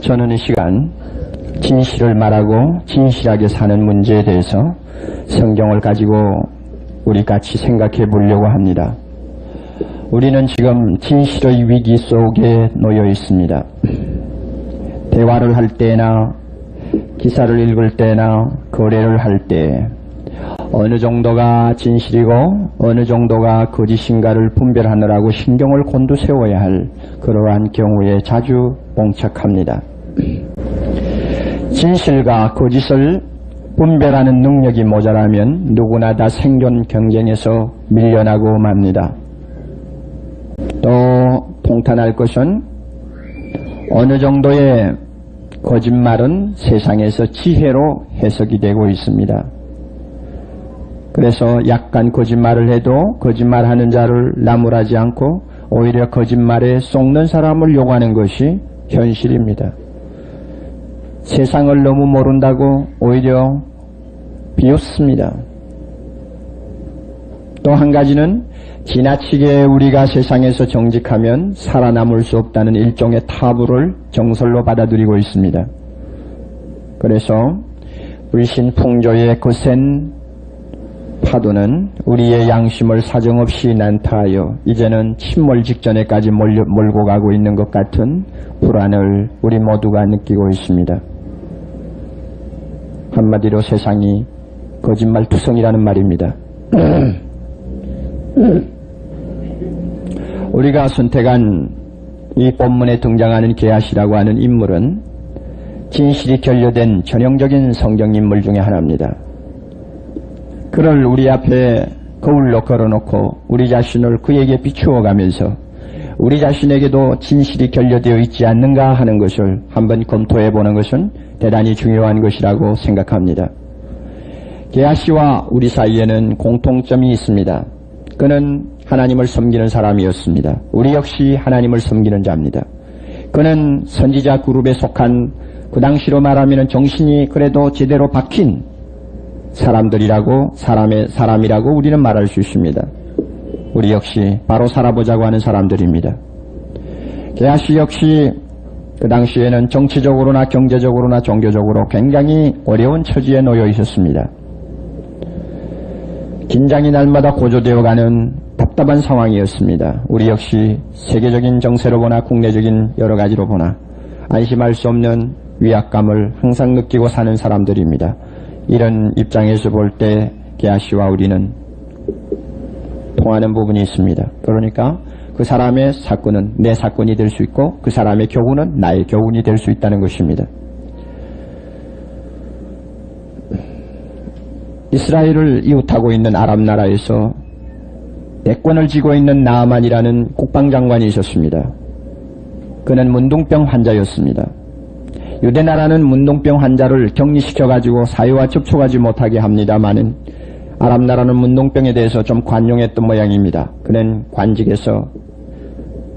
저는 이 시간 진실을 말하고 진실하게 사는 문제에 대해서 성경을 가지고 우리 같이 생각해 보려고 합니다. 우리는 지금 진실의 위기 속에 놓여 있습니다. 대화를 할 때나 기사를 읽을 때나 거래를 할 때 어느 정도가 진실이고 어느 정도가 거짓인가를 분별하느라고 신경을 곤두세워야 할 그러한 경우에 자주 봉착합니다. 진실과 거짓을 분별하는 능력이 모자라면 누구나 다 생존 경쟁에서 밀려나고 맙니다. 또 통탄할 것은 어느 정도의 거짓말은 세상에서 지혜로 해석이 되고 있습니다. 그래서 약간 거짓말을 해도 거짓말하는 자를 나무라지 않고 오히려 거짓말에 속는 사람을 욕하는 것이 현실입니다. 세상을 너무 모른다고 오히려 비웃습니다. 또 한 가지는 지나치게 우리가 세상에서 정직하면 살아남을 수 없다는 일종의 타부를 정설로 받아들이고 있습니다. 그래서 불신풍조의 거센 파도는 우리의 양심을 사정없이 난타하여 이제는 침몰 직전에까지 몰고 가고 있는 것 같은 불안을 우리 모두가 느끼고 있습니다. 한마디로 세상이 거짓말투성이라는 말입니다. 우리가 선택한 이 본문에 등장하는 게하시라고 하는 인물은 진실이 결여된 전형적인 성경인물 중에 하나입니다. 그를 우리 앞에 거울로 걸어놓고 우리 자신을 그에게 비추어 가면서 우리 자신에게도 진실이 결여되어 있지 않는가 하는 것을 한번 검토해 보는 것은 대단히 중요한 것이라고 생각합니다. 게하시와 우리 사이에는 공통점이 있습니다. 그는 하나님을 섬기는 사람이었습니다. 우리 역시 하나님을 섬기는 자입니다. 그는 선지자 그룹에 속한 그 당시로 말하면 정신이 그래도 제대로 박힌 사람이라고 우리는 말할 수 있습니다. 우리 역시 바로 살아보자고 하는 사람들입니다. 게하시 역시 그 당시에는 정치적으로나 경제적으로나 종교적으로 굉장히 어려운 처지에 놓여 있었습니다. 긴장이 날마다 고조되어가는 답답한 상황이었습니다. 우리 역시 세계적인 정세로 보나 국내적인 여러 가지로 보나 안심할 수 없는 위압감을 항상 느끼고 사는 사람들입니다. 이런 입장에서 볼 때 게하시와 우리는 통하는 부분이 있습니다. 그러니까 그 사람의 사건은 내 사건이 될 수 있고 그 사람의 교훈은 나의 교훈이 될 수 있다는 것입니다. 이스라엘을 이웃하고 있는 아랍 나라에서 대권을 쥐고 있는 나아만이라는 국방장관이 있었습니다. 그는 문둥병 환자였습니다. 유대나라는 문둥병 환자를 격리시켜가지고 사회와 접촉하지 못하게 합니다마는 아랍나라는 문둥병에 대해서 좀 관용했던 모양입니다. 그는 관직에서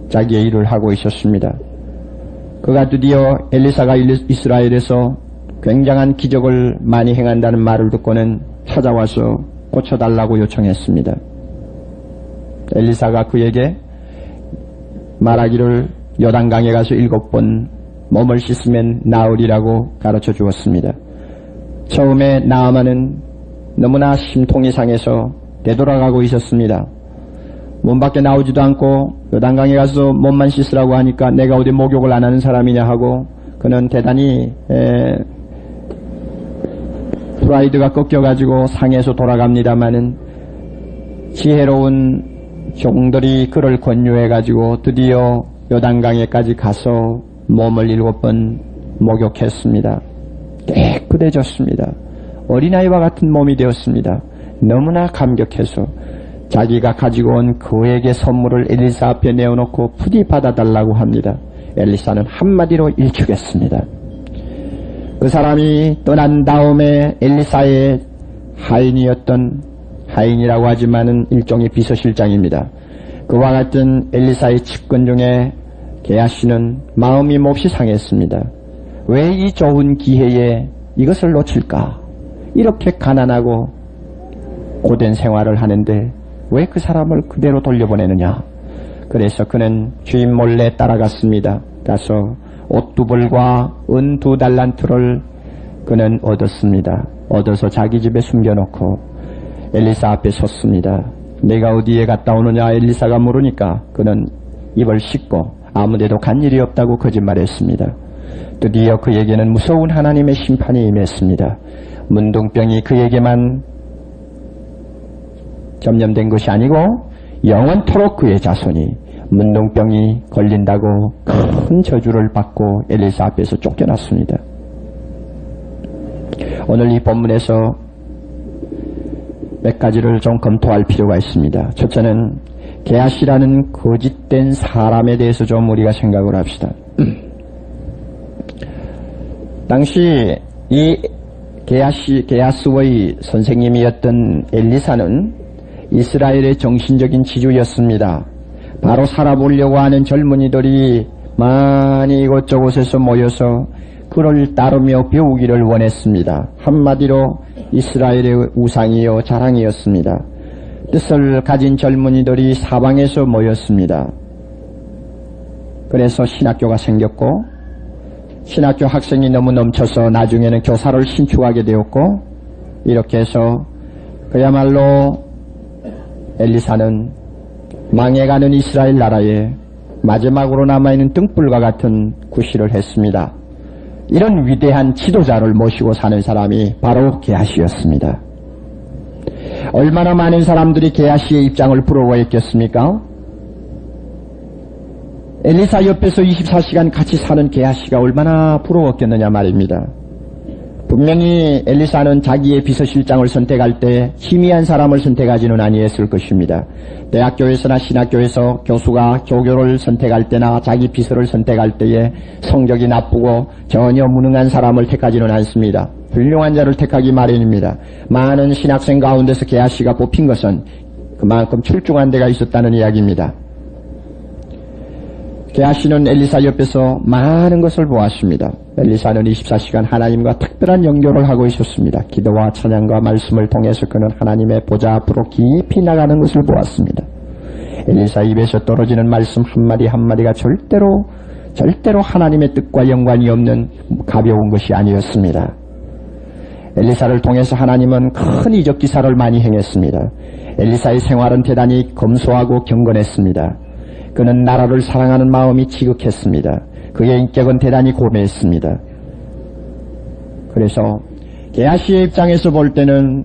자기의 일을 하고 있었습니다. 그가 드디어 엘리사가 이스라엘에서 굉장한 기적을 많이 행한다는 말을 듣고는 찾아와서 고쳐달라고 요청했습니다. 엘리사가 그에게 말하기를 요단강에 가서 7번 몸을 씻으면 나으리라고 가르쳐 주었습니다. 처음에 나아만은 너무나 심통이 상해서 되돌아가고 있었습니다. 몸 밖에 나오지도 않고 요단강에 가서 몸만 씻으라고 하니까 내가 어디 목욕을 안 하는 사람이냐 하고 그는 대단히 프라이드가 꺾여가지고 상해서 돌아갑니다마는 지혜로운 종들이 그를 권유해가지고 드디어 요단강에까지 가서 몸을 7번 목욕했습니다. 깨끗해졌습니다. 어린아이와 같은 몸이 되었습니다. 너무나 감격해서 자기가 가지고 온 그에게 선물을 엘리사 앞에 내어놓고 부디 받아달라고 합니다. 엘리사는 한마디로 일축했습니다. 그 사람이 떠난 다음에 엘리사의 하인이라고 하지만은 일종의 비서실장입니다. 그와 같은 엘리사의 측근 중에 게하시는 마음이 몹시 상했습니다. 왜 이 좋은 기회에 이것을 놓칠까? 이렇게 가난하고 고된 생활을 하는데 왜 그 사람을 그대로 돌려보내느냐? 그래서 그는 주인 몰래 따라갔습니다. 가서 옷 2벌과 은 2달란트를 그는 얻었습니다. 얻어서 자기 집에 숨겨놓고 엘리사 앞에 섰습니다. 내가 어디에 갔다 오느냐 엘리사가 물으니까 그는 입을 씻고 아무데도 간 일이 없다고 거짓말했습니다. 드디어 그에게는 무서운 하나님의 심판이 임했습니다. 문둥병이 그에게만 점령된 것이 아니고 영원토록 그의 자손이 문둥병이 걸린다고 큰 저주를 받고 엘리사 앞에서 쫓겨났습니다. 오늘 이 본문에서 몇 가지를 좀 검토할 필요가 있습니다. 첫째는 게하시라는 거짓된 사람에 대해서 좀 우리가 생각을 합시다. 당시 이 게하스의 선생님이었던 엘리사는 이스라엘의 정신적인 지주였습니다. 바로 살아보려고 하는 젊은이들이 많이 이곳저곳에서 모여서 그를 따르며 배우기를 원했습니다. 한마디로 이스라엘의 우상이요 자랑이었습니다. 뜻을 가진 젊은이들이 사방에서 모였습니다. 그래서 신학교가 생겼고 신학교 학생이 너무 넘쳐서 나중에는 교사를 신축하게 되었고 이렇게 해서 그야말로 엘리사는 망해가는 이스라엘 나라에 마지막으로 남아있는 등불과 같은 구실을 했습니다. 이런 위대한 지도자를 모시고 사는 사람이 바로 게하시였습니다. 얼마나 많은 사람들이 게하시의 입장을 부러워했겠습니까? 엘리사 옆에서 24시간 같이 사는 게하시가 얼마나 부러웠겠느냐 말입니다. 분명히 엘리사는 자기의 비서실장을 선택할 때 희미한 사람을 선택하지는 아니했을 것입니다. 대학교에서나 신학교에서 교수가 교교를 선택할 때나 자기 비서를 선택할 때에 성적이 나쁘고 전혀 무능한 사람을 택하지는 않습니다. 훌륭한 자를 택하기 마련입니다. 많은 신학생 가운데서 게하시가 뽑힌 것은 그만큼 출중한 데가 있었다는 이야기입니다. 게하시는 엘리사 옆에서 많은 것을 보았습니다. 엘리사는 24시간 하나님과 특별한 연결을 하고 있었습니다. 기도와 찬양과 말씀을 통해서 그는 하나님의 보좌 앞으로 깊이 나가는 것을 보았습니다. 엘리사 입에서 떨어지는 말씀 한마디 한마디가 절대로 하나님의 뜻과 연관이 없는 가벼운 것이 아니었습니다. 엘리사를 통해서 하나님은 큰 이적 기사를 많이 행했습니다. 엘리사의 생활은 대단히 검소하고 경건했습니다. 그는 나라를 사랑하는 마음이 지극했습니다. 그의 인격은 대단히 고매했습니다. 그래서 게하시의 입장에서 볼 때는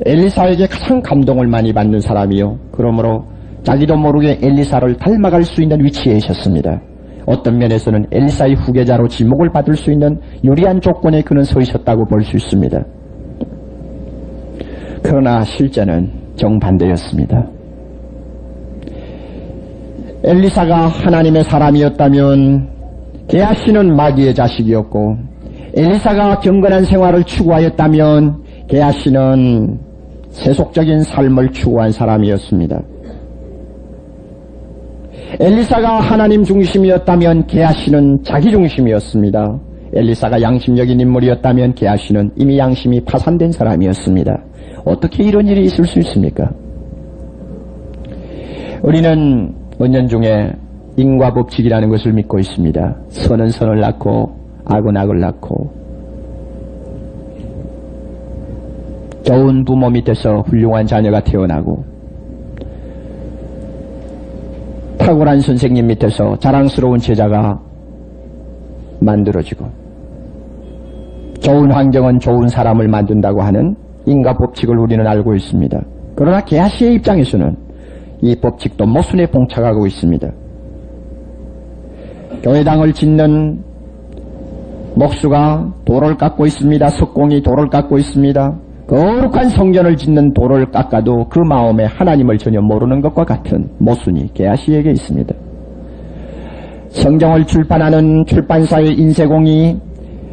엘리사에게 가장 감동을 많이 받는 사람이요. 그러므로 자기도 모르게 엘리사를 닮아갈 수 있는 위치에 있었습니다. 어떤 면에서는 엘리사의 후계자로 지목을 받을 수 있는 유리한 조건에 그는 서 있었다고 볼 수 있습니다. 그러나 실제는 정반대였습니다. 엘리사가 하나님의 사람이었다면 게하시는 마귀의 자식이었고 엘리사가 경건한 생활을 추구하였다면 게하시는 세속적인 삶을 추구한 사람이었습니다. 엘리사가 하나님 중심이었다면 게하시는 자기 중심이었습니다. 엘리사가 양심적인 인물이었다면 게하시는 이미 양심이 파산된 사람이었습니다. 어떻게 이런 일이 있을 수 있습니까? 우리는 은연중에 인과법칙이라는 것을 믿고 있습니다. 선은 선을 낳고 악은 악을 낳고 좋은 부모 밑에서 훌륭한 자녀가 태어나고 탁월한 선생님 밑에서 자랑스러운 제자가 만들어지고 좋은 환경은 좋은 사람을 만든다고 하는 인과법칙을 우리는 알고 있습니다. 그러나 게하시의 입장에서는 이 법칙도 모순에 봉착하고 있습니다. 교회당을 짓는 목수가 돌을 깎고 있습니다. 석공이 돌을 깎고 있습니다. 거룩한 성전을 짓는 돌을 깎아도 그 마음에 하나님을 전혀 모르는 것과 같은 모순이 게하시에게 있습니다. 성경을 출판하는 출판사의 인쇄공이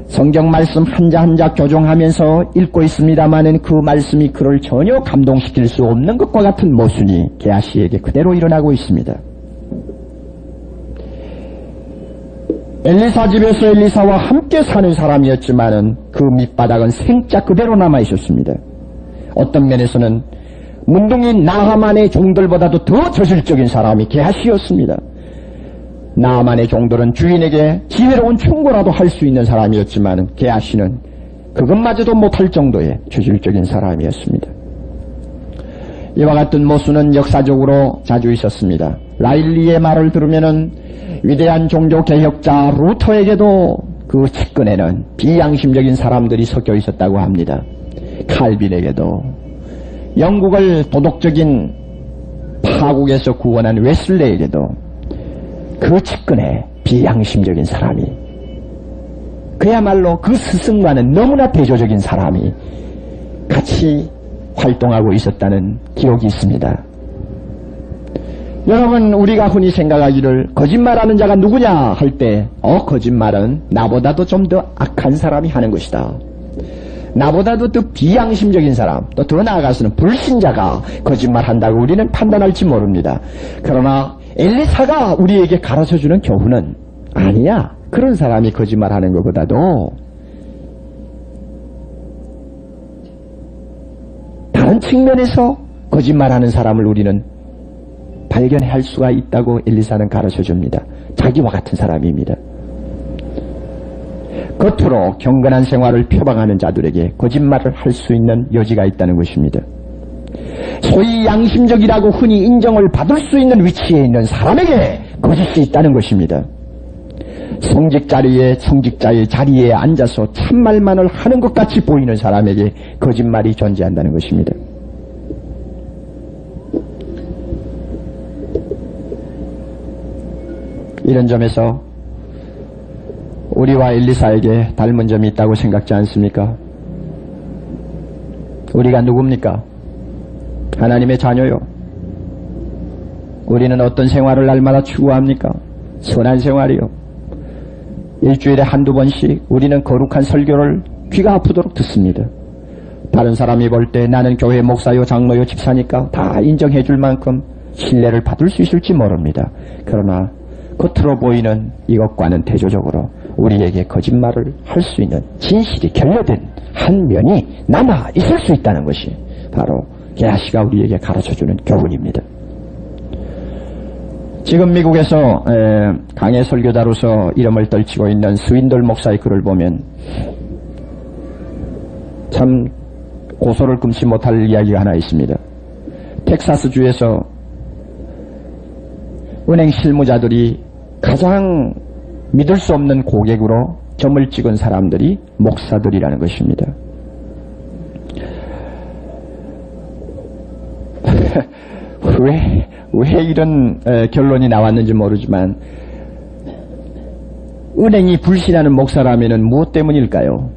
성경 말씀 한자 한자 교정하면서 읽고 있습니다마는 그 말씀이 그를 전혀 감동시킬 수 없는 것과 같은 모순이 게하시에게 그대로 일어나고 있습니다. 엘리사 집에서 엘리사와 함께 사는 사람이었지만은 그 밑바닥은 생자 그대로 남아 있었습니다. 어떤 면에서는 문둥이 나하만의 종들보다도 더 저질적인 사람이 게하시였습니다. 나만의 종들은 주인에게 지혜로운 충고라도 할 수 있는 사람이었지만 게하시는 그것마저도 못할 정도의 추질적인 사람이었습니다. 이와 같은 모순은 역사적으로 자주 있었습니다. 라일리의 말을 들으면은 위대한 종교개혁자 루터에게도 그 측근에는 비양심적인 사람들이 섞여 있었다고 합니다. 칼빈에게도, 영국을 도덕적인 파국에서 구원한 웨슬레에게도 그 측근에 비양심적인 사람이, 그야말로 그 스승과는 너무나 대조적인 사람이 같이 활동하고 있었다는 기억이 있습니다. 여러분, 우리가 흔히 생각하기를 거짓말하는 자가 누구냐 할 때 거짓말은 나보다도 좀 더 악한 사람이 하는 것이다. 나보다도 더 비양심적인 사람, 또 더 나아가서는 불신자가 거짓말한다고 우리는 판단할지 모릅니다. 그러나 엘리사가 우리에게 가르쳐주는 교훈은 아니야. 그런 사람이 거짓말하는 것보다도 다른 측면에서 거짓말하는 사람을 우리는 발견할 수가 있다고 엘리사는 가르쳐줍니다. 자기와 같은 사람입니다. 겉으로 경건한 생활을 표방하는 자들에게 거짓말을 할 수 있는 여지가 있다는 것입니다. 소위 양심적이라고 흔히 인정을 받을 수 있는 위치에 있는 사람에게 거짓이 있다는 것입니다. 성직자의 자리에 앉아서 참말만을 하는 것 같이 보이는 사람에게 거짓말이 존재한다는 것입니다. 이런 점에서 우리와 엘리사에게 닮은 점이 있다고 생각지 않습니까? 우리가 누굽니까? 하나님의 자녀요. 우리는 어떤 생활을 날마다 추구합니까? 선한 생활이요. 일주일에 한두 번씩 우리는 거룩한 설교를 귀가 아프도록 듣습니다. 다른 사람이 볼 때 나는 교회 목사요, 장로요, 집사니까 다 인정해 줄 만큼 신뢰를 받을 수 있을지 모릅니다. 그러나 겉으로 보이는 이것과는 대조적으로 우리에게 거짓말을 할 수 있는 진실이 결여된 한 면이 남아 있을 수 있다는 것이 바로 게하시가 우리에게 가르쳐주는 교훈입니다. 지금 미국에서 강해 설교자로서 이름을 떨치고 있는 스윈돌 목사의 글을 보면 참 고소를 금치 못할 이야기가 하나 있습니다. 텍사스주에서 은행 실무자들이 가장 믿을 수 없는 고객으로 점을 찍은 사람들이 목사들이라는 것입니다. 왜 이런 결론이 나왔는지 모르지만 은행이 불신하는 목사라면 무엇 때문일까요?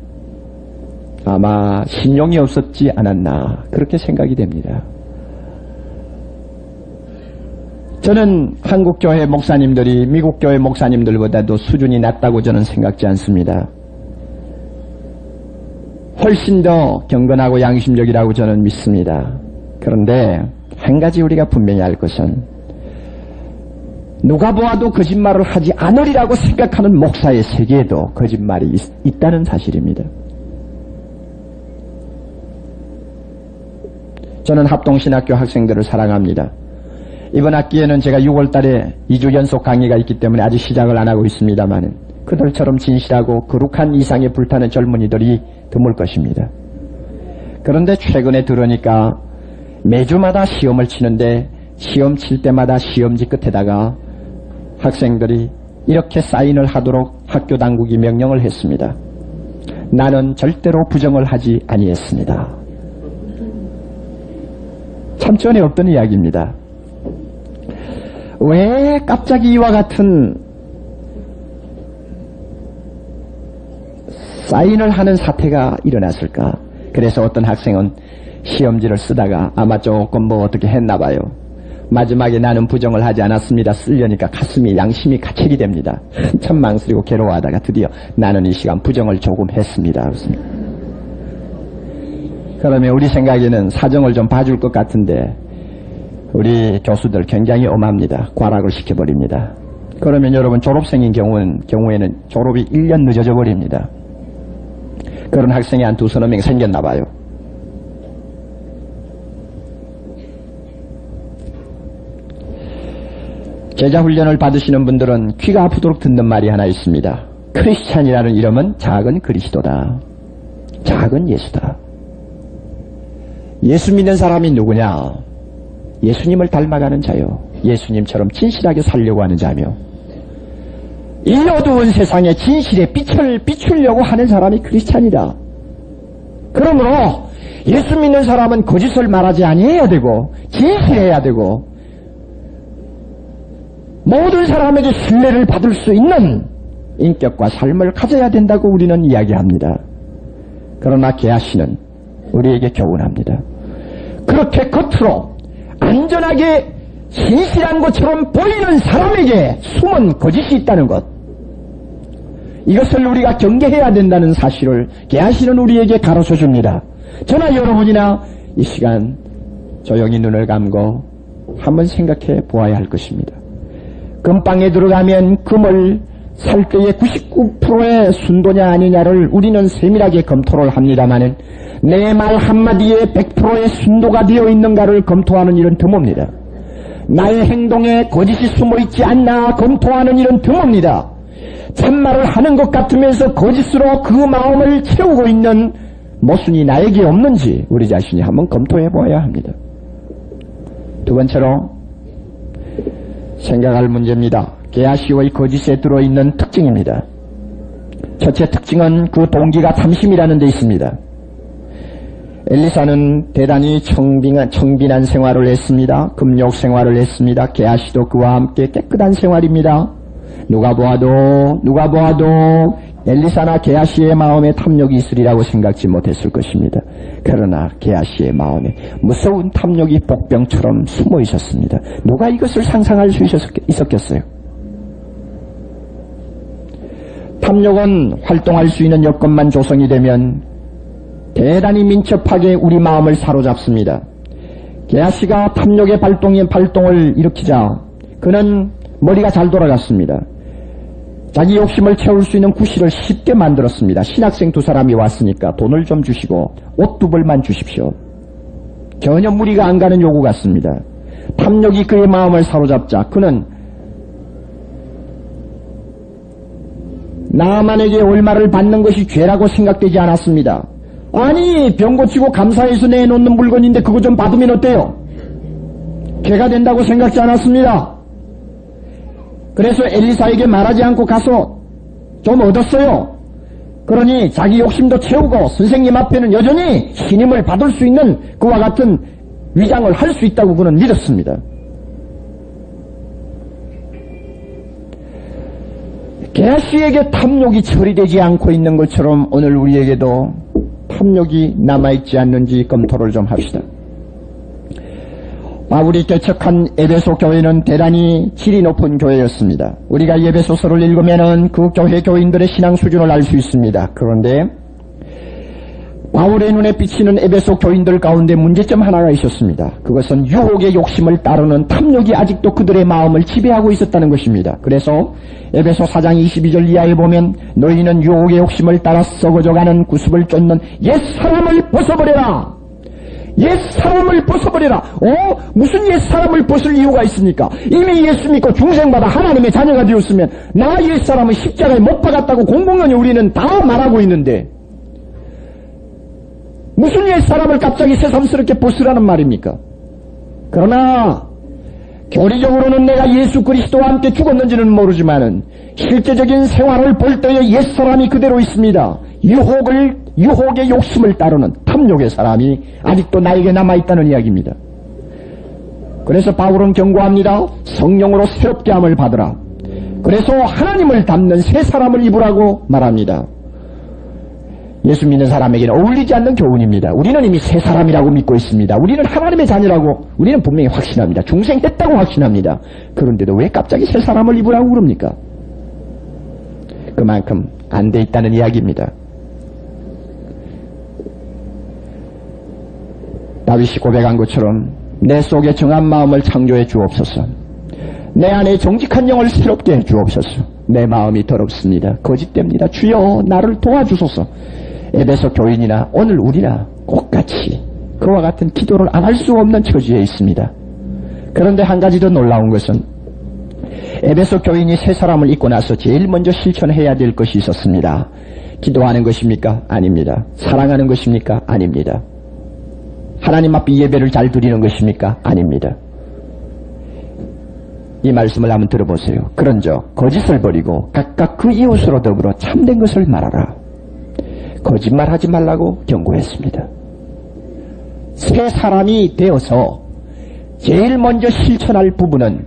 아마 신용이 없었지 않았나 그렇게 생각이 됩니다. 저는 한국교회 목사님들이 미국교회 목사님들보다도 수준이 낮다고 저는 생각지 않습니다. 훨씬 더 경건하고 양심적이라고 저는 믿습니다. 그런데 한 가지 우리가 분명히 알 것은 누가 보아도 거짓말을 하지 않으리라고 생각하는 목사의 세계에도 거짓말이 있다는 사실입니다. 저는 합동신학교 학생들을 사랑합니다. 이번 학기에는 제가 6월달에 2주 연속 강의가 있기 때문에 아직 시작을 안 하고 있습니다만 그들처럼 진실하고 거룩한 이상에 불타는 젊은이들이 드물 것입니다. 그런데 최근에 들으니까 매주마다 시험을 치는데 시험 칠 때마다 시험지 끝에다가 학생들이 이렇게 사인을 하도록 학교 당국이 명령을 했습니다. 나는 절대로 부정을 하지 아니했습니다. 참 전에 없던 이야기입니다. 왜 갑자기 이와 같은 사인을 하는 사태가 일어났을까? 그래서 어떤 학생은 시험지를 쓰다가 아마 조금 어떻게 했나 봐요. 마지막에 나는 부정을 하지 않았습니다. 쓰려니까 가슴이 양심이 가책이 됩니다. 한참 망설이고 괴로워하다가 드디어 나는 이 시간 부정을 조금 했습니다. 그렇습니다. 그러면 우리 생각에는 사정을 좀 봐줄 것 같은데 우리 교수들 굉장히 엄합니다. 과락을 시켜버립니다. 그러면 여러분 졸업생인 경우에는 졸업이 1년 늦어져 버립니다. 그런 학생이 한 2-3 명 생겼나 봐요. 제자 훈련을 받으시는 분들은 귀가 아프도록 듣는 말이 하나 있습니다. 크리스찬이라는 이름은 작은 그리스도다. 작은 예수다. 예수 믿는 사람이 누구냐? 예수님을 닮아가는 자요. 예수님처럼 진실하게 살려고 하는 자며 이 어두운 세상에 진실의 빛을 비추려고 하는 사람이 크리스찬이다. 그러므로 예수 믿는 사람은 거짓을 말하지 아니해야 되고 진실해야 되고 모든 사람에게 신뢰를 받을 수 있는 인격과 삶을 가져야 된다고 우리는 이야기합니다. 그러나 게하시는 우리에게 교훈합니다. 그렇게 겉으로 안전하게 진실한 것처럼 보이는 사람에게 숨은 거짓이 있다는 것, 이것을 우리가 경계해야 된다는 사실을 게하시는 우리에게 가르쳐 줍니다. 저나 여러분이나 이 시간 조용히 눈을 감고 한번 생각해 보아야 할 것입니다. 금방에 들어가면 금을 살 때의 99%의 순도냐 아니냐를 우리는 세밀하게 검토를 합니다마는 내 말 한마디에 100%의 순도가 되어 있는가를 검토하는 일은 드뭅니다. 나의 행동에 거짓이 숨어있지 않나 검토하는 일은 드뭅니다. 참말을 하는 것 같으면서 거짓으로 그 마음을 채우고 있는 모순이 나에게 없는지 우리 자신이 한번 검토해 보아야 합니다. 두 번째로 생각할 문제입니다. 게하시의 거짓에 들어있는 특징입니다. 첫째 특징은 그 동기가 탐심이라는 데 있습니다. 엘리사는 대단히 청빈한 생활을 했습니다. 금욕 생활을 했습니다. 게하시도 그와 함께 깨끗한 생활입니다. 누가 보아도 엘리사나 게하시의 마음에 탐욕이 있으리라고 생각지 못했을 것입니다. 그러나 게하시의 마음에 무서운 탐욕이 복병처럼 숨어 있었습니다. 누가 이것을 상상할 수 있었겠어요? 탐욕은 활동할 수 있는 여건만 조성이 되면 대단히 민첩하게 우리 마음을 사로잡습니다. 게하시가 탐욕의 발동을 일으키자 그는 머리가 잘 돌아갔습니다. 자기 욕심을 채울 수 있는 구실을 쉽게 만들었습니다. 신학생 두 사람이 왔으니까 돈을 좀 주시고 옷 두 벌만 주십시오. 전혀 무리가 안 가는 요구 같습니다. 탐욕이 그의 마음을 사로잡자 그는 나만에게 얼마를 받는 것이 죄라고 생각되지 않았습니다. 아니 병 고치고 감사해서 내놓는 물건인데 그거 좀 받으면 어때요? 죄가 된다고 생각지 않았습니다. 그래서 엘리사에게 말하지 않고 가서 좀 얻었어요. 그러니 자기 욕심도 채우고 선생님 앞에는 여전히 신임을 받을 수 있는 그와 같은 위장을 할 수 있다고 그는 믿었습니다. 게하시에게 탐욕이 처리되지 않고 있는 것처럼 오늘 우리에게도 탐욕이 남아있지 않는지 검토를 좀 합시다. 바울이 개척한 에베소 교회는 대단히 질이 높은 교회였습니다. 우리가 에베소서를 읽으면은 그 교회 교인들의 신앙 수준을 알 수 있습니다. 그런데 바울의 눈에 비치는 에베소 교인들 가운데 문제점 하나가 있었습니다. 그것은 유혹의 욕심을 따르는 탐욕이 아직도 그들의 마음을 지배하고 있었다는 것입니다. 그래서 에베소 4장 22절 이하에 보면 너희는 유혹의 욕심을 따라 썩어져가는 구습을 쫓는 옛사람을 벗어버려라. 옛사람을 벗어버려라. 무슨 옛사람을 벗을 이유가 있습니까? 이미 예수 믿고 중생받아 하나님의 자녀가 되었으면 나 옛사람은 십자가에 못 박았다고 공공연히 우리는 다 말하고 있는데 무슨 옛사람을 갑자기 새삼스럽게 벗으라는 말입니까? 그러나 교리적으로는 내가 예수 그리스도와 함께 죽었는지는 모르지만은 실제적인 생활을 볼 때에 옛사람이 그대로 있습니다. 유혹의 욕심을 따르는 탐욕의 사람이 아직도 나에게 남아있다는 이야기입니다. 그래서 바울은 경고합니다. 성령으로 새롭게 함을 받으라. 그래서 하나님을 닮는 새 사람을 입으라고 말합니다. 예수 믿는 사람에게는 어울리지 않는 교훈입니다. 우리는 이미 새 사람이라고 믿고 있습니다. 우리는 하나님의 자녀라고 우리는 분명히 확신합니다. 중생했다고 확신합니다. 그런데도 왜 갑자기 새 사람을 입으라고 그럽니까? 그만큼 안 돼 있다는 이야기입니다. 다윗이 고백한 것처럼 내 속에 정한 마음을 창조해 주옵소서. 내 안에 정직한 영을 새롭게 해 주옵소서. 내 마음이 더럽습니다. 거짓됩니다. 주여 나를 도와주소서. 에베소 교인이나 오늘 우리나 똑같이 그와 같은 기도를 안 할 수 없는 처지에 있습니다. 그런데 한 가지 더 놀라운 것은 에베소 교인이 새 사람을 입고 나서 제일 먼저 실천해야 될 것이 있었습니다. 기도하는 것입니까? 아닙니다. 사랑하는 것입니까? 아닙니다. 하나님 앞에 예배를 잘 드리는 것입니까? 아닙니다. 이 말씀을 한번 들어보세요. 그런즉 거짓을 버리고 각각 그 이웃으로 더불어 참된 것을 말하라. 거짓말하지 말라고 경고했습니다. 새 사람이 되어서 제일 먼저 실천할 부분은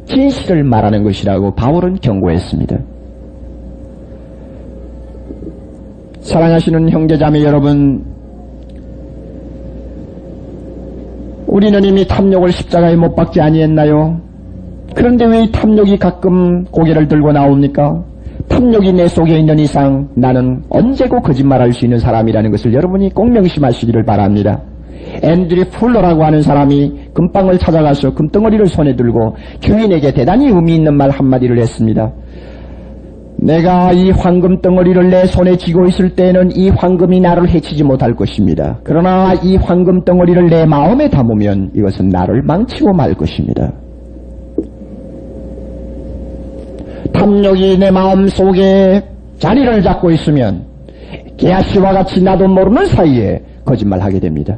진실을 말하는 것이라고 바울은 경고했습니다. 사랑하시는 형제자매 여러분, 우리는 이미 탐욕을 십자가에 못 박지 아니했나요? 그런데 왜 이 탐욕이 가끔 고개를 들고 나옵니까? 탐욕이 내 속에 있는 이상 나는 언제고 거짓말할 수 있는 사람이라는 것을 여러분이 꼭 명심하시기를 바랍니다. 앤드류 풀러라고 하는 사람이 금방을 찾아가서 금덩어리를 손에 들고 주인에게 대단히 의미 있는 말 한마디를 했습니다. 내가 이 황금 덩어리를 내 손에 쥐고 있을 때에는 이 황금이 나를 해치지 못할 것입니다. 그러나 이 황금 덩어리를 내 마음에 담으면 이것은 나를 망치고 말 것입니다. 탐욕이 내 마음 속에 자리를 잡고 있으면 게하시와 같이 나도 모르는 사이에 거짓말하게 됩니다.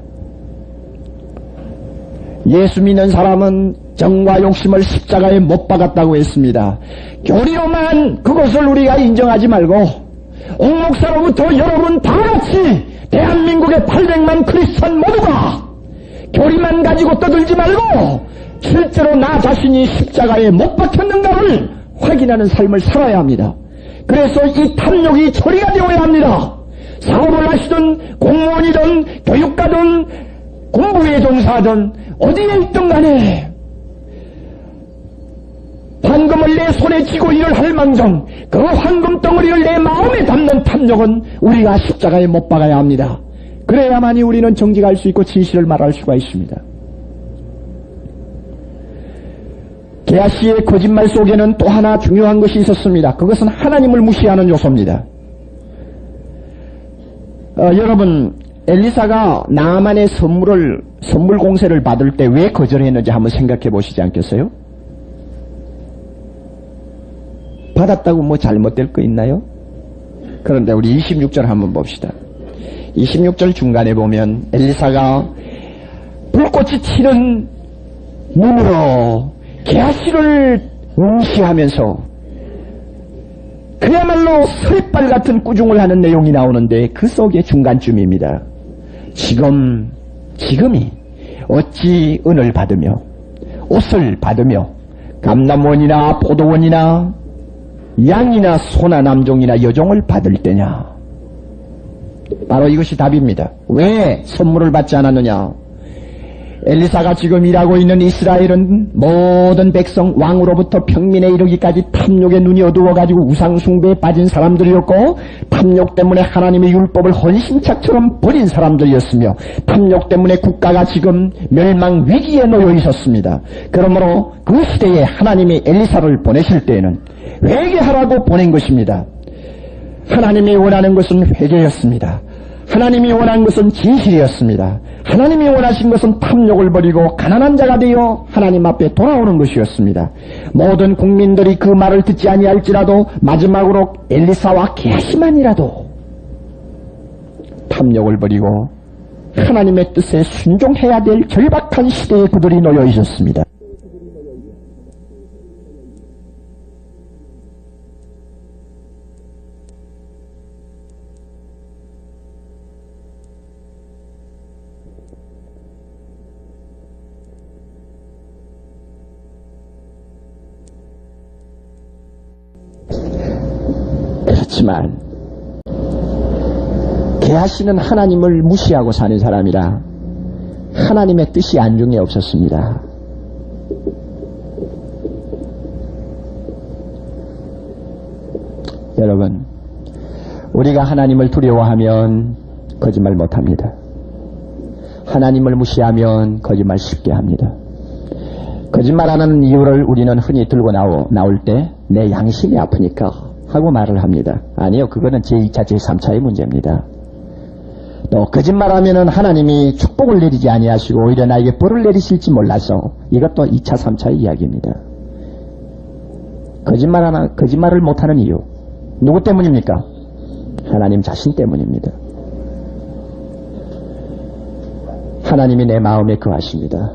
예수 믿는 사람은 정과 욕심을 십자가에 못 박았다고 했습니다. 교리로만 그것을 우리가 인정하지 말고 옥목사로부터 여러분 다같이 대한민국의 800만 크리스찬 모두가 교리만 가지고 떠들지 말고 실제로 나 자신이 십자가에 못 박혔는가를 확인하는 삶을 살아야 합니다. 그래서 이 탐욕이 처리가 되어야 합니다. 사업을 하시든 공무원이든 교육가든 공부에 종사하든 어디에 있든 간에 황금을 내 손에 쥐고 일을 할 망정 그 황금 덩어리를 내 마음에 담는 탐욕은 우리가 십자가에 못 박아야 합니다. 그래야만이 우리는 정직할 수 있고 진실을 말할 수가 있습니다. 게하시의 거짓말 속에는 또 하나 중요한 것이 있었습니다. 그것은 하나님을 무시하는 요소입니다. 여러분, 엘리사가 나아만의 선물 공세를 받을 때 왜 거절했는지 한번 생각해 보시지 않겠어요? 받았다고 뭐 잘못될 거 있나요? 그런데 우리 26절 한번 봅시다. 26절 중간에 보면 엘리사가 불꽃이 튀는 눈으로 게하시를 응시하면서 그야말로 서리빨 같은 꾸중을 하는 내용이 나오는데 그 속의 중간쯤입니다. 지금이 어찌 은을 받으며 옷을 받으며 감람원이나 포도원이나 양이나 소나 남종이나 여종을 받을 때냐? 바로 이것이 답입니다. 왜 선물을 받지 않았느냐? 엘리사가 지금 일하고 있는 이스라엘은 모든 백성 왕으로부터 평민에 이르기까지 탐욕에 눈이 어두워가지고 우상숭배에 빠진 사람들이었고 탐욕 때문에 하나님의 율법을 헌신착처럼 버린 사람들이었으며 탐욕 때문에 국가가 지금 멸망 위기에 놓여 있었습니다. 그러므로 그 시대에 하나님이 엘리사를 보내실 때에는 회개하라고 보낸 것입니다. 하나님이 원하는 것은 회개였습니다. 하나님이 원하는 것은 진실이었습니다. 하나님이 원하신 것은 탐욕을 버리고 가난한 자가 되어 하나님 앞에 돌아오는 것이었습니다. 모든 국민들이 그 말을 듣지 아니할지라도 마지막으로 엘리사와 게하시만이라도 탐욕을 버리고 하나님의 뜻에 순종해야 될 절박한 시대에 그들이 놓여 있었습니다. 그렇지만 게하시는 하나님을 무시하고 사는 사람이라 하나님의 뜻이 안중에 없었습니다. 여러분, 우리가 하나님을 두려워하면 거짓말 못합니다. 하나님을 무시하면 거짓말 쉽게 합니다. 거짓말하는 이유를 우리는 흔히 들고 나올 때 내 양심이 아프니까 하고 말을 합니다. 아니요, 그거는 제2차, 제3차의 문제입니다. 또 거짓말하면은 하나님이 축복을 내리지 아니하시고 오히려 나에게 벌을 내리실지 몰라서 이것도 2차, 3차의 이야기입니다. 거짓말을 못하는 이유. 누구 때문입니까? 하나님 자신 때문입니다. 하나님이 내 마음에 거하십니다.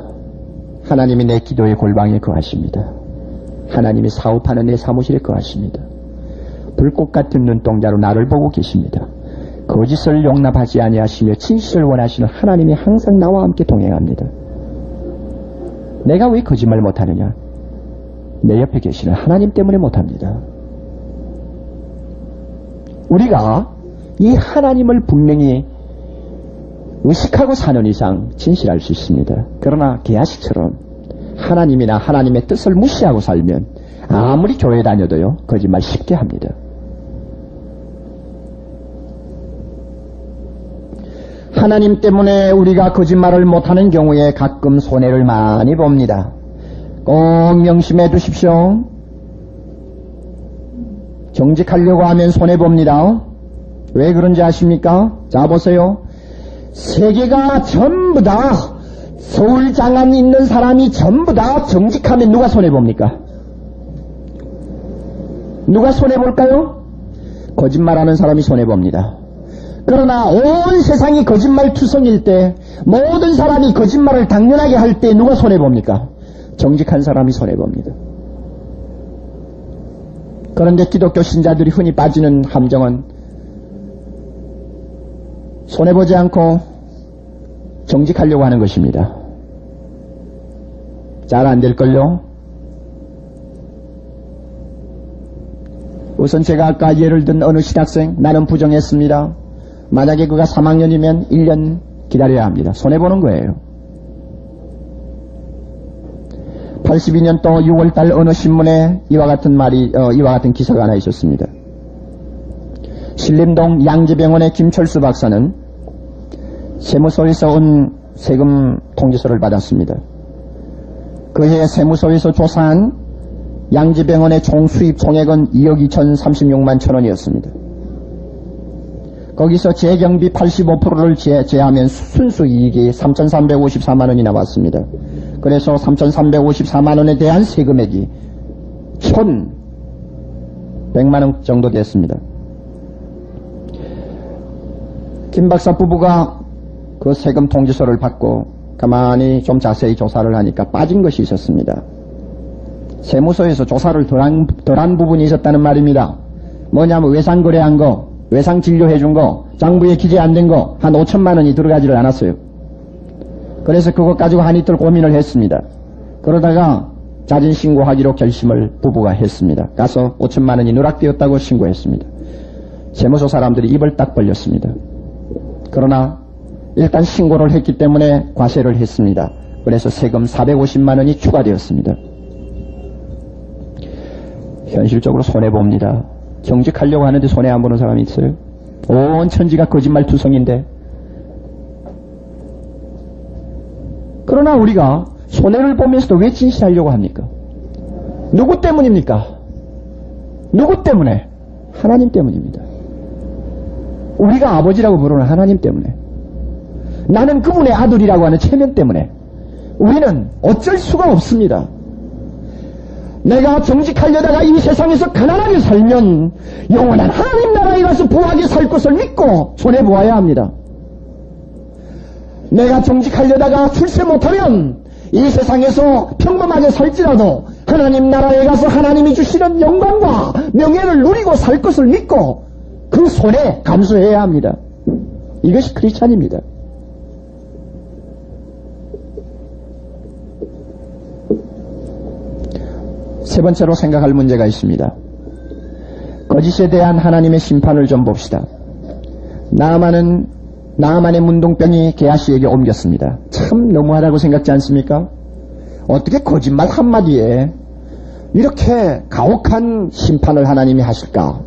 하나님이 내 기도의 골방에 거하십니다. 하나님이 사업하는 내 사무실에 거하십니다. 불꽃 같은 눈동자로 나를 보고 계십니다. 거짓을 용납하지 아니하시며 진실을 원하시는 하나님이 항상 나와 함께 동행합니다. 내가 왜 거짓말 못하느냐? 내 옆에 계시는 하나님 때문에 못합니다. 우리가 이 하나님을 분명히 의식하고 사는 이상 진실할 수 있습니다. 그러나 게하시처럼 하나님이나 하나님의 뜻을 무시하고 살면 아무리 교회 다녀도요 거짓말 쉽게 합니다. 하나님 때문에 우리가 거짓말을 못하는 경우에 가끔 손해를 많이 봅니다. 꼭 명심해 두십시오. 정직하려고 하면 손해봅니다. 왜 그런지 아십니까? 자 보세요. 세계가 전부 다 서울 장안 있는 사람이 전부 다 정직하면 누가 손해봅니까? 누가 손해볼까요? 거짓말하는 사람이 손해봅니다. 그러나 온 세상이 거짓말투성일 때 모든 사람이 거짓말을 당연하게 할 때 누가 손해봅니까? 정직한 사람이 손해봅니다. 그런데 기독교 신자들이 흔히 빠지는 함정은 손해보지 않고 정직하려고 하는 것입니다. 잘 안 될걸요? 우선 제가 아까 예를 든 어느 신학생 나는 부정했습니다. 만약에 그가 3학년이면 1년 기다려야 합니다. 손해보는 거예요. 82년도 6월달 어느 신문에 이와 같은 기사가 하나 있었습니다. 신림동 양재병원의 김철수 박사는 세무서에서 온 세금 통지서를 받았습니다. 그해 세무서에서 조사한 양재병원의 총 수입 총액은 2억 2,036만 천원이었습니다. 거기서 재경비 85%를 제하면 순수이익이 3,354만 원이 나왔습니다. 그래서 3,354만 원에 대한 세금액이 1,100만 원 정도 됐습니다. 김 박사 부부가 그 세금 통지서를 받고 가만히 좀 자세히 조사를 하니까 빠진 것이 있었습니다. 세무서에서 조사를 덜한 부분이 있었다는 말입니다. 뭐냐면 외상거래한 거, 외상진료해준 거, 장부에 기재 안 된 거 한 5천만 원이 들어가지를 않았어요. 그래서 그것 가지고 한 이틀 고민을 했습니다. 그러다가 자진신고하기로 결심을 부부가 했습니다. 가서 5천만 원이 누락되었다고 신고했습니다. 세무서 사람들이 입을 딱 벌렸습니다. 그러나 일단 신고를 했기 때문에 과세를 했습니다. 그래서 세금 450만 원이 추가되었습니다. 현실적으로 손해봅니다. 정직하려고 하는데 손해 안 보는 사람이 있어요? 온 천지가 거짓말투성인데. 그러나 우리가 손해를 보면서도 왜 진실하려고 합니까? 누구 때문입니까? 누구 때문에? 하나님 때문입니다. 우리가 아버지라고 부르는 하나님 때문에. 나는 그분의 아들이라고 하는 체면 때문에. 우리는 어쩔 수가 없습니다. 내가 정직하려다가 이 세상에서 가난하게 살면 영원한 하나님 나라에 가서 부하게 살 것을 믿고 손해보아야 합니다. 내가 정직하려다가 출세 못하면 이 세상에서 평범하게 살지라도 하나님 나라에 가서 하나님이 주시는 영광과 명예를 누리고 살 것을 믿고 그 손해 감수해야 합니다. 이것이 크리스찬입니다. 세 번째로 생각할 문제가 있습니다. 거짓에 대한 하나님의 심판을 좀 봅시다. 나아만의 문둥병이 게하시에게 옮겼습니다. 참 너무하다고 생각지 않습니까? 어떻게 거짓말 한마디에 이렇게 가혹한 심판을 하나님이 하실까?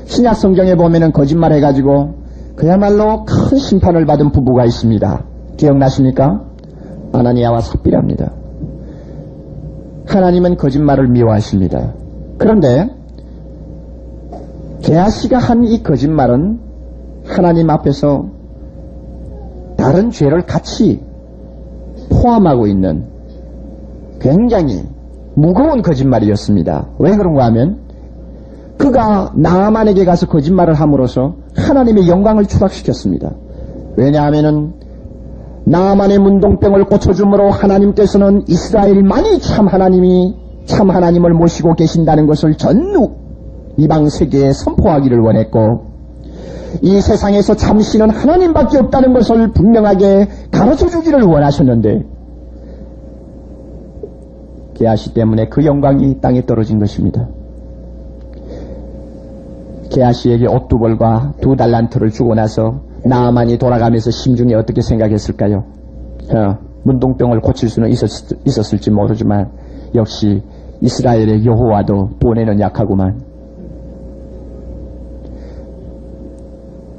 신약 성경에 보면은 거짓말 해가지고 그야말로 큰 심판을 받은 부부가 있습니다. 기억나십니까? 아나니아와 삽비라입니다. 하나님은 거짓말을 미워하십니다. 그런데 게하시가 한 이 거짓말은 하나님 앞에서 다른 죄를 같이 포함하고 있는 굉장히 무거운 거짓말이었습니다. 왜 그런가 하면 그가 나아만에게 가서 거짓말을 함으로써 하나님의 영광을 추락시켰습니다. 왜냐하면 나아만의 문둥병을 고쳐줌으로 하나님께서는 이스라엘만이 참 하나님을 모시고 계신다는 것을 전 이방 세계에 선포하기를 원했고, 이 세상에서 참신은 하나님밖에 없다는 것을 분명하게 가르쳐주기를 원하셨는데, 게하시 때문에 그 영광이 땅에 떨어진 것입니다. 게하시에게 옷 2벌과 2달란트를 주고 나서 나아만이 돌아가면서 심중에 어떻게 생각했을까요? 문둥병을 고칠 수는 있었을지 모르지만 역시 이스라엘의 여호와도 돈에는 약하구만.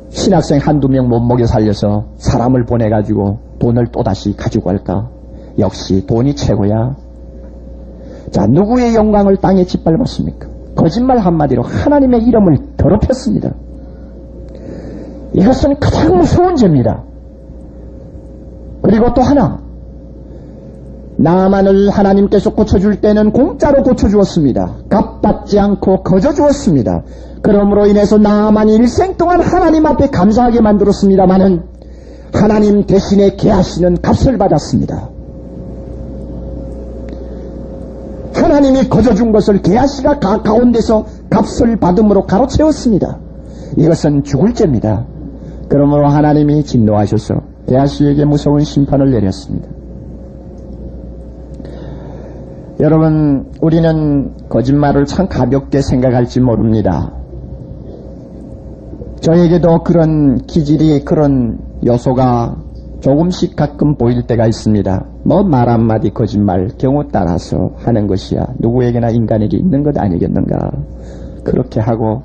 신학생 1-2명 못 먹여 살려서 사람을 보내가지고 돈을 또다시 가지고 갈까? 역시 돈이 최고야. 자, 누구의 영광을 땅에 짓밟았습니까? 거짓말 한마디로 하나님의 이름을 더럽혔습니다. 이것은 가장 무서운 죄입니다. 그리고 또 하나, 나만을 하나님께서 고쳐줄 때는 공짜로 고쳐주었습니다. 값받지 않고 거저주었습니다. 그러므로 인해서 나만이 일생 동안 하나님 앞에 감사하게 만들었습니다마는 하나님 대신에 게하시는 값을 받았습니다. 하나님이 거저준 것을 게하시가 가운데서 값을 받음으로 가로채웠습니다. 이것은 죽을 죄입니다. 그러므로 하나님이 진노하셔서 게하시에게 무서운 심판을 내렸습니다. 여러분, 우리는 거짓말을 참 가볍게 생각할지 모릅니다. 저에게도 그런 기질이, 그런 요소가 조금씩 가끔 보일 때가 있습니다. 말 한마디 거짓말 경우 따라서 하는 것이야. 누구에게나 인간에게 있는 것 아니겠는가. 그렇게 하고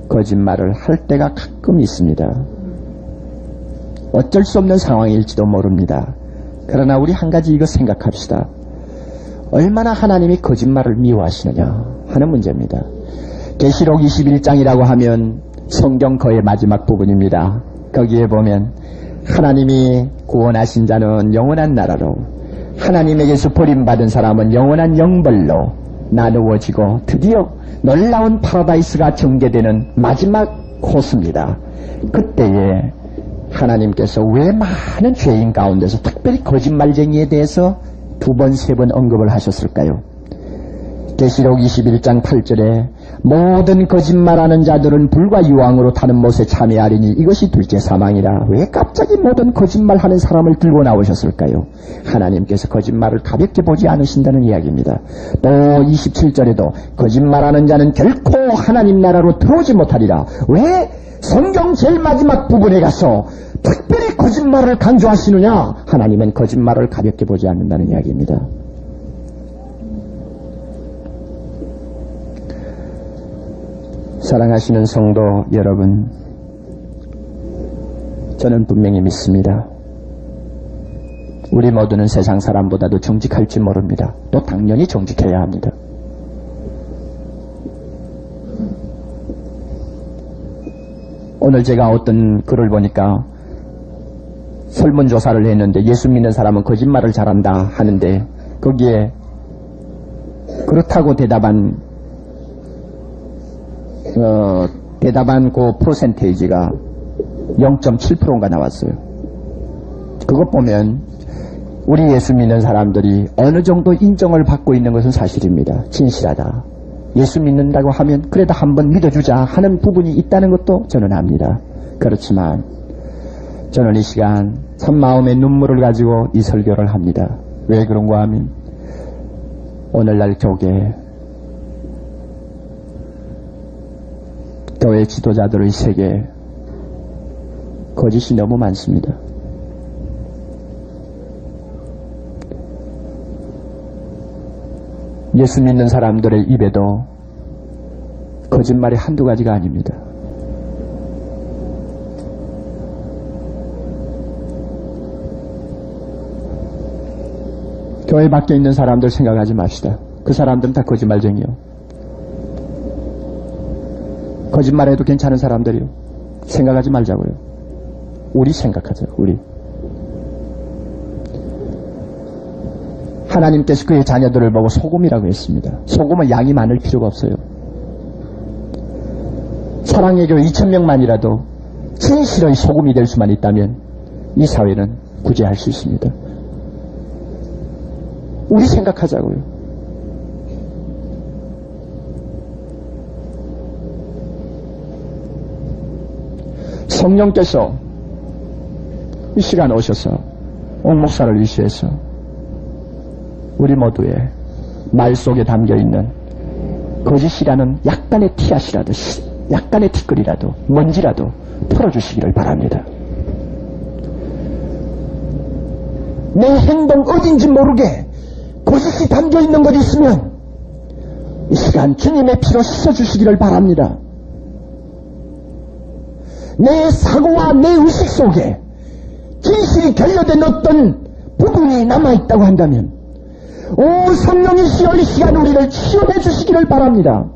거짓말을 할 때가 가끔 있습니다. 어쩔 수 없는 상황일지도 모릅니다. 그러나 우리 한 가지 이거 생각합시다. 얼마나 하나님이 거짓말을 미워하시느냐 하는 문제입니다. 계시록 21장이라고 하면 성경 거의 마지막 부분입니다. 거기에 보면 하나님이 구원하신 자는 영원한 나라로, 하나님에게서 버림받은 사람은 영원한 영벌로 나누어지고 드디어 놀라운 파라다이스가 전개되는 마지막 코스입니다. 그때에 하나님께서 왜 많은 죄인 가운데서 특별히 거짓말쟁이에 대해서 2번, 3번 언급을 하셨을까요? 계시록 21장 8절에 모든 거짓말하는 자들은 불과 유황으로 타는 못에 참여하리니 이것이 둘째 사망이라. 왜 갑자기 모든 거짓말하는 사람을 들고 나오셨을까요? 하나님께서 거짓말을 가볍게 보지 않으신다는 이야기입니다. 또 27절에도 거짓말하는 자는 결코 하나님 나라로 들어오지 못하리라. 왜 성경 제일 마지막 부분에 가서 특별히 거짓말을 강조하시느냐? 하나님은 거짓말을 가볍게 보지 않는다는 이야기입니다. 사랑하시는 성도 여러분, 저는 분명히 믿습니다. 우리 모두는 세상 사람보다도 정직할지 모릅니다. 또 당연히 정직해야 합니다. 오늘 제가 어떤 글을 보니까 설문조사를 했는데 예수 믿는 사람은 거짓말을 잘한다 하는데 거기에 그렇다고 대답한 그 퍼센테이지가 0.7%인가 나왔어요. 그것 보면 우리 예수 믿는 사람들이 어느 정도 인정을 받고 있는 것은 사실입니다. 진실하다. 예수 믿는다고 하면 그래도 한번 믿어주자 하는 부분이 있다는 것도 저는 압니다. 그렇지만 저는 이 시간 참 마음의 눈물을 가지고 이 설교를 합니다. 왜 그런가 하면 오늘날 교회 지도자들의 세계에 거짓이 너무 많습니다. 예수 믿는 사람들의 입에도 거짓말이 한두 가지가 아닙니다. 교회 밖에 있는 사람들 생각하지 맙시다. 그 사람들은 다 거짓말쟁이요. 거짓말해도 괜찮은 사람들이요. 생각하지 말자고요. 우리 생각하자. 우리 하나님께서 그의 자녀들을 보고 소금이라고 했습니다. 소금은 양이 많을 필요가 없어요. 사랑의 교회 2,000명만이라도 진실의 소금이 될 수만 있다면 이 사회는 구제할 수 있습니다. 우리 생각하자고요. 성령께서 이 시간 오셔서 옥 목사를 위시해서 우리 모두의 말 속에 담겨있는 거짓이라는 약간의 티앗이라도 약간의 티끌이라도 먼지라도 털어주시기를 바랍니다. 내 행동 어딘지 모르게 거짓이 담겨있는 것 있으면 이 시간 주님의 피로 씻어주시기를 바랍니다. 내 사고와 내 의식 속에 진실이 결여된 어떤 부분이 남아있다고 한다면 오 성령이시여 이 시간 우리를 치유해 주시기를 바랍니다.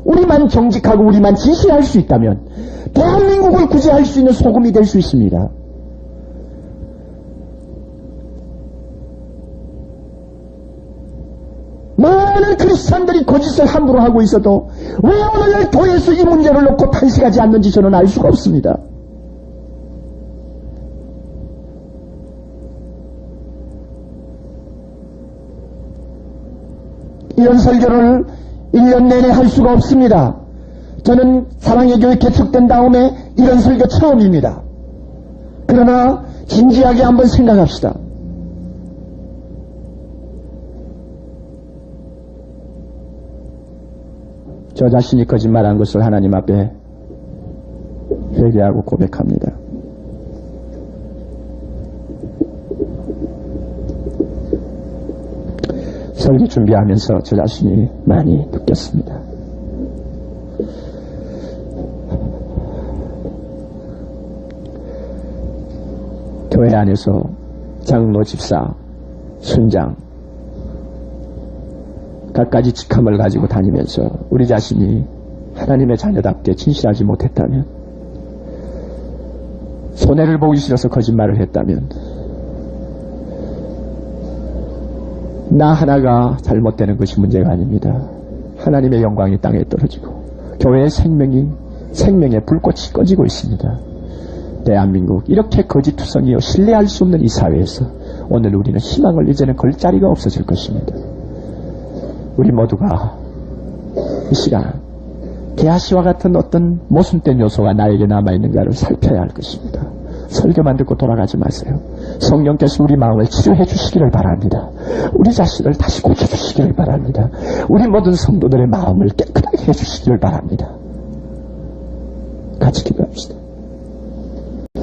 우리만 정직하고 우리만 진실할 수 있다면 대한민국을 구제할 수 있는 소금이 될 수 있습니다. 많은 크리스찬들이 거짓을 함부로 하고 있어도 왜 오늘날 교회에서 이 문제를 놓고 탄식하지 않는지 저는 알 수가 없습니다. 이런 설교를 1년 내내 할 수가 없습니다. 저는 사랑의 교회 개척된 다음에 이런 설교 처음입니다. 그러나 진지하게 한번 생각합시다. 저 자신이 거짓말한 것을 하나님 앞에 회개하고 고백합니다. 설교 준비하면서 저 자신이 많이 느꼈습니다. 교회 안에서 장로, 집사, 순장 갖가지 직함을 가지고 다니면서 우리 자신이 하나님의 자녀답게 진실하지 못했다면, 손해를 보기 싫어서 거짓말을 했다면, 나 하나가 잘못되는 것이 문제가 아닙니다. 하나님의 영광이 땅에 떨어지고 교회의 생명의 불꽃이 꺼지고 있습니다. 대한민국 이렇게 거짓투성이요 신뢰할 수 없는 이 사회에서 오늘 우리는 희망을 이제는 걸 자리가 없어질 것입니다. 우리 모두가 이 시간 게하시와 같은 어떤 모순된 요소가 나에게 남아있는가를 살펴야 할 것입니다. 설교만 듣고 돌아가지 마세요. 성령께서 우리 마음을 치료해 주시기를 바랍니다. 우리 자신을 다시 고쳐주시기를 바랍니다. 우리 모든 성도들의 마음을 깨끗하게 해주시기를 바랍니다. 같이 기도합시다.